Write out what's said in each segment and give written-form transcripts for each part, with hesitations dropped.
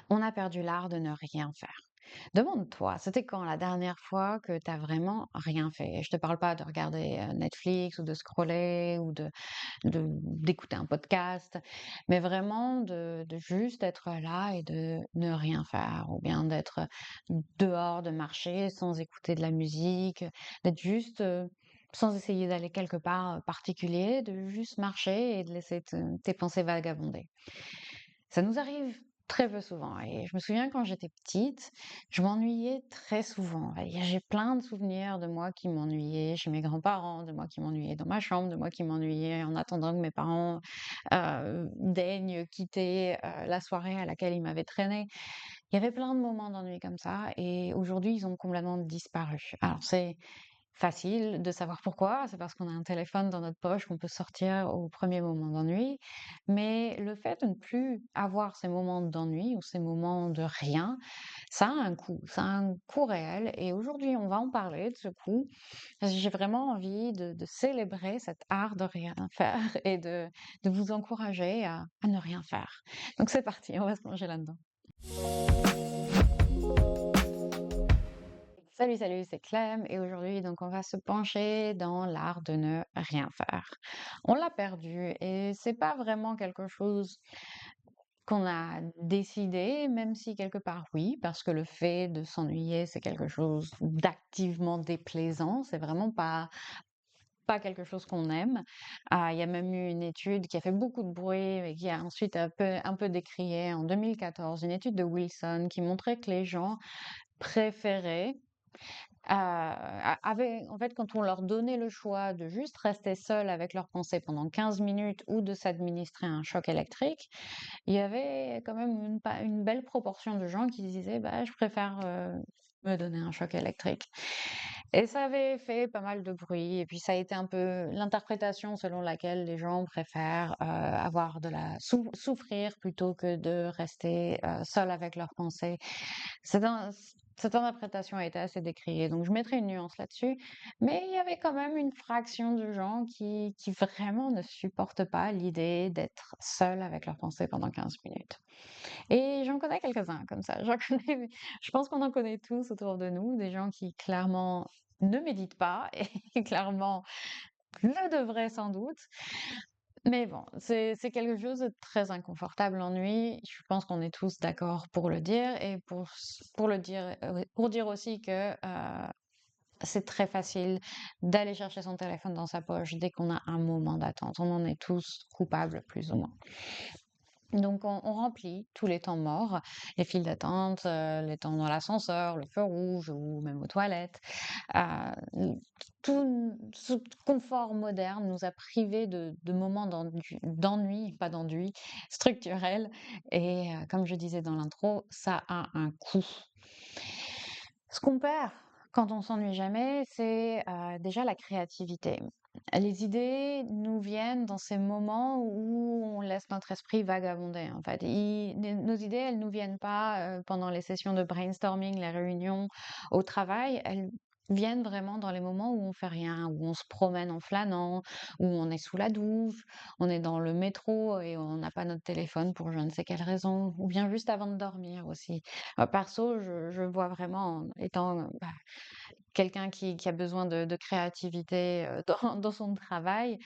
On a perdu l'art de ne rien faire. Demande-toi, c'était quand la dernière fois que tu as vraiment rien fait? Je te parle pas de regarder Netflix ou de scroller ou d'écouter un podcast, mais vraiment de juste être là et de ne rien faire, ou bien d'être dehors, de marcher sans écouter de la musique, d'être juste sans essayer d'aller quelque part particulier, de juste marcher et de laisser tes pensées vagabonder. Ça nous arrive très peu souvent et je me souviens quand j'étais petite, je m'ennuyais très souvent et j'ai plein de souvenirs de moi qui m'ennuyaient chez mes grands-parents, de moi qui m'ennuyais dans ma chambre, de moi qui m'ennuyais en attendant que mes parents, daignent quitter, la soirée à laquelle ils m'avaient traînée. Il y avait plein de moments d'ennui comme ça et aujourd'hui, ils ont complètement disparu. Alors c'est facile de savoir pourquoi, c'est parce qu'on a un téléphone dans notre poche qu'on peut sortir au premier moment d'ennui. Mais le fait de ne plus avoir ces moments d'ennui ou ces moments de rien, ça a un coût réel. Et aujourd'hui, on va en parler de ce coût, parce que j'ai vraiment envie de célébrer cet art de rien faire et de vous encourager à ne rien faire. Donc c'est parti, on va se plonger là-dedans. Salut, salut, c'est Clem et aujourd'hui donc on va se pencher dans l'art de ne rien faire. On l'a perdu et c'est pas vraiment quelque chose qu'on a décidé, même si quelque part oui, parce que le fait de s'ennuyer c'est quelque chose d'activement déplaisant, c'est vraiment pas quelque chose qu'on aime. Il y a même eu une étude qui a fait beaucoup de bruit et qui a ensuite un peu décrié en 2014, une étude de Wilson qui montrait que les gens préféraient avaient en fait, quand on leur donnait le choix de juste rester seuls avec leurs pensées pendant 15 minutes ou de s'administrer un choc électrique, il y avait quand même une belle proportion de gens qui disaient: «Bah, je préfère, me donner un choc électrique» et ça avait fait pas mal de bruit et puis ça a été un peu l'interprétation selon laquelle les gens préfèrent, avoir de la souffrir plutôt que de rester, seuls avec leurs pensées. C'est un Cette interprétation a été assez décriée, donc je mettrai une nuance là-dessus, mais il y avait quand même une fraction de gens qui vraiment ne supportent pas l'idée d'être seuls avec leurs pensées pendant 15 minutes. Et j'en connais quelques-uns comme ça. Je pense qu'on en connaît tous autour de nous, des gens qui clairement ne méditent pas et clairement le devraient sans doute. Mais bon, c'est quelque chose de très inconfortable, l'ennui. Je pense qu'on est tous d'accord pour le dire et pour le dire, pour dire aussi que, c'est très facile d'aller chercher son téléphone dans sa poche dès qu'on a un moment d'attente. On en est tous coupables plus ou moins. Donc on remplit tous les temps morts, les files d'attente, les temps dans l'ascenseur, le feu rouge ou même aux toilettes. Mmh, tout ce confort moderne nous a privés de moments d'ennui, pas d'enduit, structurels et comme je disais dans l'intro, ça a un coût. Ce qu'on perd quand on s'ennuie jamais, c'est, déjà la créativité. Les idées nous viennent dans ces moments où on laisse notre esprit vagabonder, en fait. Nos idées, elles nous viennent pas, pendant les sessions de brainstorming, les réunions au travail, elles viennent vraiment dans les moments où on fait rien, où on se promène en flânant, où on est sous la douche, on est dans le métro et on n'a pas notre téléphone pour je ne sais quelle raison, ou bien juste avant de dormir aussi. Perso, je vois vraiment en étant, quelqu'un qui a besoin de créativité, dans son travail,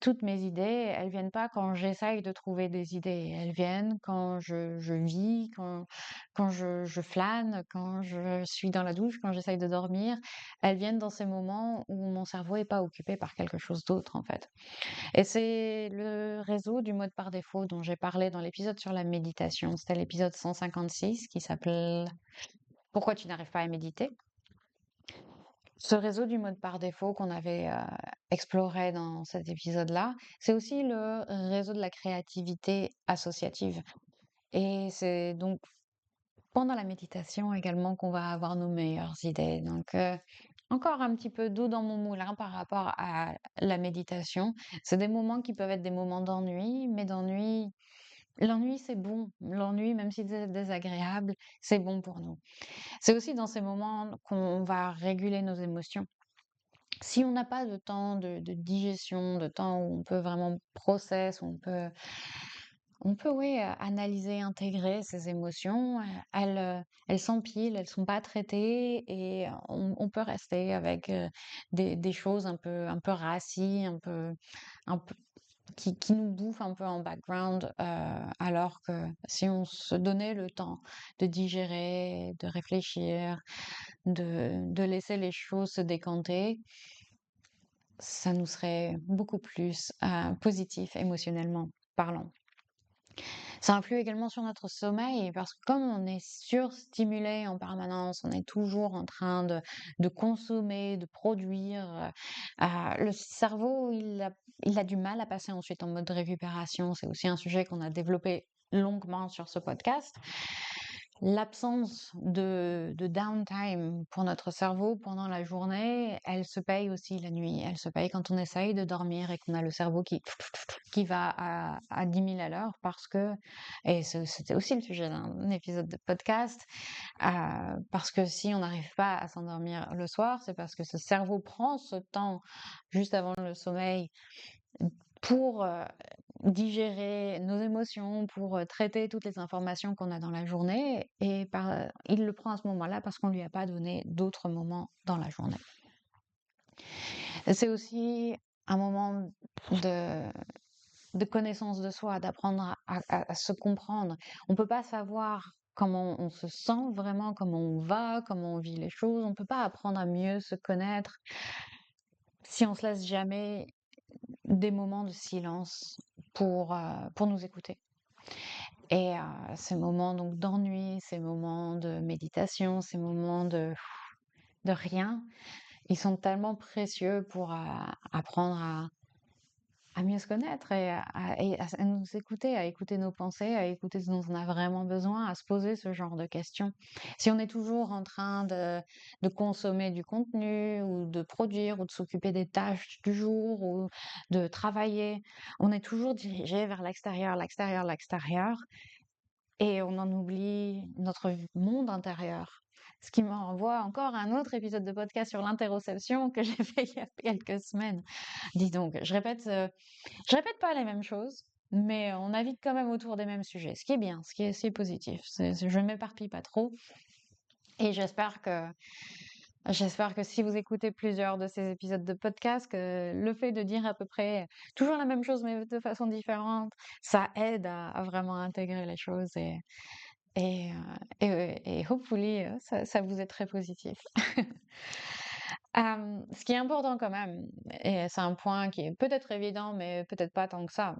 toutes mes idées, elles viennent pas quand j'essaye de trouver des idées. Elles viennent quand je vis, quand je flâne, quand je suis dans la douche, quand j'essaye de dormir. Elles viennent dans ces moments où mon cerveau est pas occupé par quelque chose d'autre, en fait. Et c'est le réseau du mode par défaut dont j'ai parlé dans l'épisode sur la méditation. C'était l'épisode 156 qui s'appelle «Pourquoi tu n'arrives pas à méditer?». Ce réseau du mode par défaut qu'on avait, exploré dans cet épisode-là, c'est aussi le réseau de la créativité associative et c'est donc pendant la méditation également qu'on va avoir nos meilleures idées donc encore un petit peu d'eau dans mon moulin par rapport à la méditation. C'est des moments qui peuvent être des moments d'ennui, mais l'ennui c'est bon. L'ennui, même si c'est désagréable, c'est bon pour nous. C'est aussi dans ces moments qu'on va réguler nos émotions. Si on n'a pas de temps de digestion, de temps où on peut vraiment process, où On peut, oui, analyser, intégrer ces émotions, elles s'empilent, elles sont pas traitées et on peut rester avec, des choses un peu rassis, un peu qui nous bouffent un peu en background, alors que si on se donnait le temps de digérer, de réfléchir, de laisser les choses se décanter, ça nous serait beaucoup plus, positif émotionnellement parlant. Ça influe également sur notre sommeil parce que comme on est surstimulé en permanence, on est toujours en train de consommer, de produire, le cerveau, il a du mal à passer ensuite en mode récupération. C'est aussi un sujet qu'on a développé longuement sur ce podcast. L'absence de downtime pour notre cerveau pendant la journée, elle se paye aussi la nuit. Elle se paye quand on essaye de dormir et qu'on a le cerveau qui va à 10 000 à l'heure parce que, et c'était aussi le sujet d'un épisode de podcast, parce que si on n'arrive pas à s'endormir le soir, c'est parce que ce cerveau prend ce temps juste avant le sommeil pour digérer nos émotions, pour traiter toutes les informations qu'on a dans la journée. Et il le prend à ce moment-là parce qu'on lui a pas donné d'autres moments dans la journée. Et c'est aussi un moment de, de connaissance de soi, d'apprendre à se comprendre. On peut pas savoir comment on se sent vraiment, comment on va, comment on vit les choses. On peut pas apprendre à mieux se connaître si on se laisse jamais des moments de silence pour nous écouter. Et ces moments donc d'ennui, ces moments de méditation, ces moments de rien, ils sont tellement précieux pour apprendre à mieux se connaître et à nous écouter, à écouter nos pensées, à écouter ce dont on a vraiment besoin, à se poser ce genre de questions. Si on est toujours en train de consommer du contenu ou de produire ou de s'occuper des tâches du jour ou de travailler, on est toujours dirigé vers l'extérieur, l'extérieur, l'extérieur et on en oublie notre monde intérieur. Ce qui me renvoie encore à un autre épisode de podcast sur l'interoception que j'ai fait il y a quelques semaines. Dis donc, je répète pas les mêmes choses, mais on navigue quand même autour des mêmes sujets, ce qui est bien, ce qui est positif. Je ne m'éparpille pas trop et j'espère que si vous écoutez plusieurs de ces épisodes de podcast, que le fait de dire à peu près toujours la même chose mais de façon différente, ça aide à vraiment intégrer les choses et hopefully, ça vous est très positif. Ce qui est important quand même, et c'est un point qui est peut-être évident, mais peut-être pas tant que ça,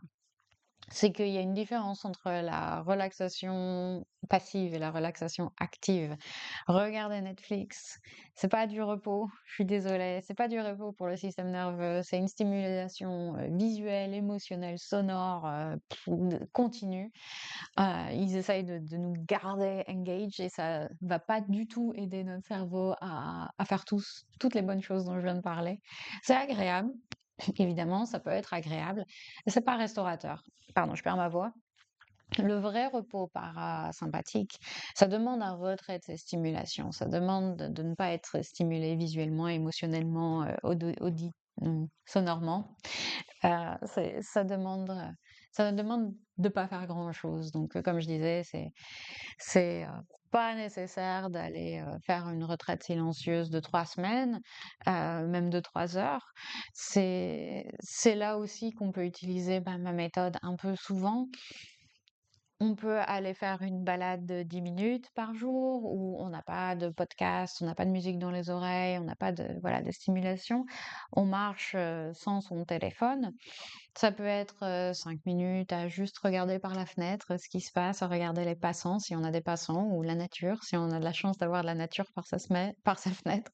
c'est qu'il y a une différence entre la relaxation passive et la relaxation active. Regarder Netflix, c'est pas du repos, je suis désolée, c'est pas du repos pour le système nerveux, c'est une stimulation visuelle, émotionnelle, sonore, continue. Ils essayent de nous garder engaged et ça va pas du tout aider notre cerveau à faire toutes les bonnes choses dont je viens de parler. C'est agréable, évidemment, ça peut être agréable, mais c'est pas restaurateur. Pardon, je perds ma voix. Le vrai repos parasympathique, ça demande un retrait de ces stimulations. Ça demande de ne pas être stimulé visuellement, émotionnellement, sonorement. Ça demande de pas faire grand-chose. Donc, comme je disais, c'est pas nécessaire d'aller faire une retraite silencieuse de 3 semaines, même de 3 heures. C'est là aussi qu'on peut utiliser ma méthode un peu souvent. On peut aller faire une balade de 10 minutes par jour où on n'a pas de podcast, on n'a pas de musique dans les oreilles, on n'a pas de stimulation. On marche sans son téléphone. Ça peut être 5 minutes à juste regarder par la fenêtre ce qui se passe, à regarder les passants si on a des passants ou la nature, si on a de la chance d'avoir de la nature par sa fenêtre.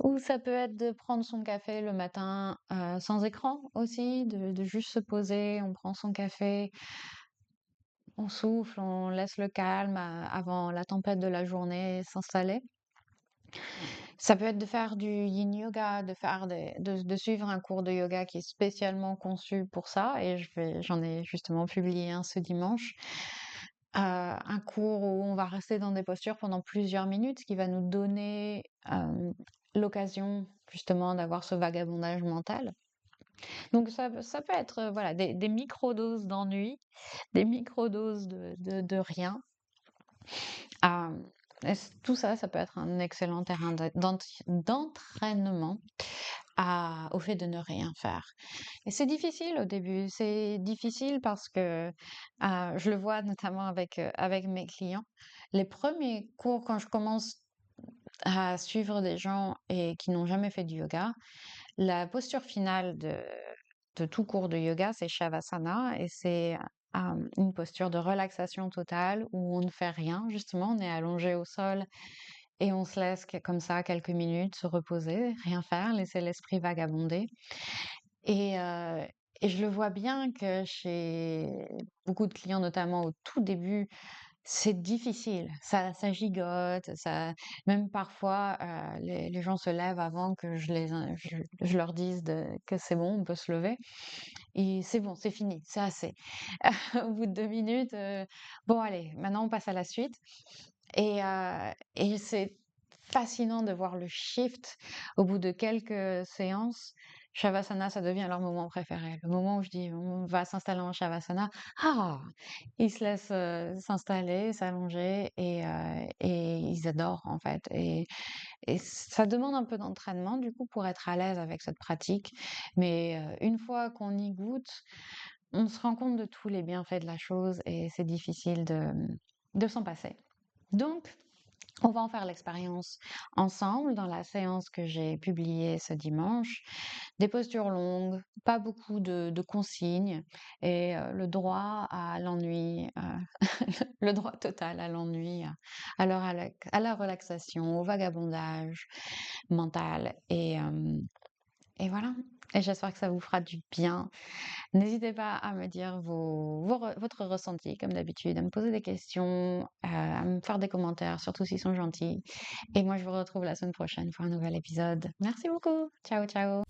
Ou ça peut être de prendre son café le matin sans écran aussi, de juste se poser, on prend son café, on souffle, on laisse le calme avant la tempête de la journée s'installer. Ça peut être de faire du yin yoga, de suivre un cours de yoga qui est spécialement conçu pour ça, et j'en ai justement publié un ce dimanche. Un cours où on va rester dans des postures pendant plusieurs minutes, ce qui va nous donner l'occasion justement d'avoir ce vagabondage mental. Donc ça peut être, voilà, des micro-doses d'ennui, des micro-doses de rien. Hem, tout ça, ça peut être un excellent terrain d'entraînement au fait de ne rien faire. Et c'est difficile au début, c'est difficile parce que, je le vois notamment avec mes clients. Les premiers cours, quand je commence à suivre des gens et qui n'ont jamais fait du yoga, la posture finale de tout cours de yoga, c'est Shavasana et c'est, une posture de relaxation totale où on ne fait rien, justement, on est allongé au sol et on se laisse comme ça quelques minutes se reposer, rien faire, laisser l'esprit vagabonder. Et heu et je le vois bien que chez beaucoup de clients, notamment au tout début, c'est difficile. Ça gigote, ça même parfois, les gens se lèvent avant que je leur dise que c'est bon, on peut se lever et c'est bon, c'est fini, c'est assez. Au bout de 2 minutes, bon allez, maintenant on passe à la suite et c'est fascinant de voir le shift au bout de quelques séances. Shavasana, ça devient leur moment préféré. Le moment où je dis: «On va s'installer en Shavasana», ah! Ils se laissent, s'installer, s'allonger et ils adorent en fait et ça demande un peu d'entraînement du coup pour être à l'aise avec cette pratique. Mais, une fois qu'on y goûte, on se rend compte de tous les bienfaits de la chose et c'est difficile de s'en passer. Donc on va en faire l'expérience ensemble dans la séance que j'ai publiée ce dimanche. Des postures longues, pas beaucoup de consignes et le droit à l'ennui, le droit total à l'ennui, à la relaxation, au vagabondage mental et voilà. Et j'espère que ça vous fera du bien. N'hésitez pas à me dire votre ressenti, comme d'habitude, à me poser des questions, à me faire des commentaires, surtout s'ils sont gentils. Et moi, je vous retrouve la semaine prochaine pour un nouvel épisode. Merci beaucoup. Ciao, ciao.